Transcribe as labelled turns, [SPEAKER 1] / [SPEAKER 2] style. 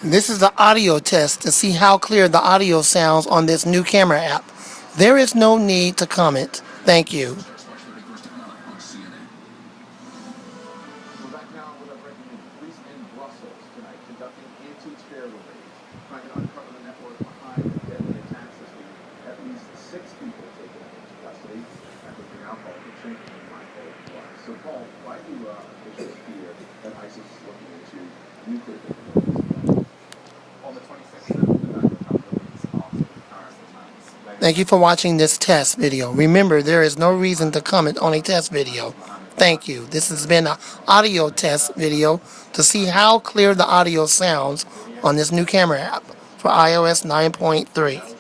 [SPEAKER 1] This is the audio test to see how clear the audio sounds on this new camera app. There is no need to comment. Thank you.
[SPEAKER 2] We're back now with our breaking news. Police in Brussels tonight conducting anti-terror raids, trying to uncover the network behind the deadly attacks this week. At least 6 people taken into custody after being alcohol for drinking in blindfolded twice. So, Paul, why do officials fear that ISIS is looking into nuclear capabilities? On the 26th of November, a couple of weeks after the Paris attacks.
[SPEAKER 1] Thank you for watching this test video. Remember, there is no reason to comment on a test video. Thank you. This has been an audio test video to see how clear the audio sounds on this new camera app for iOS 9.3.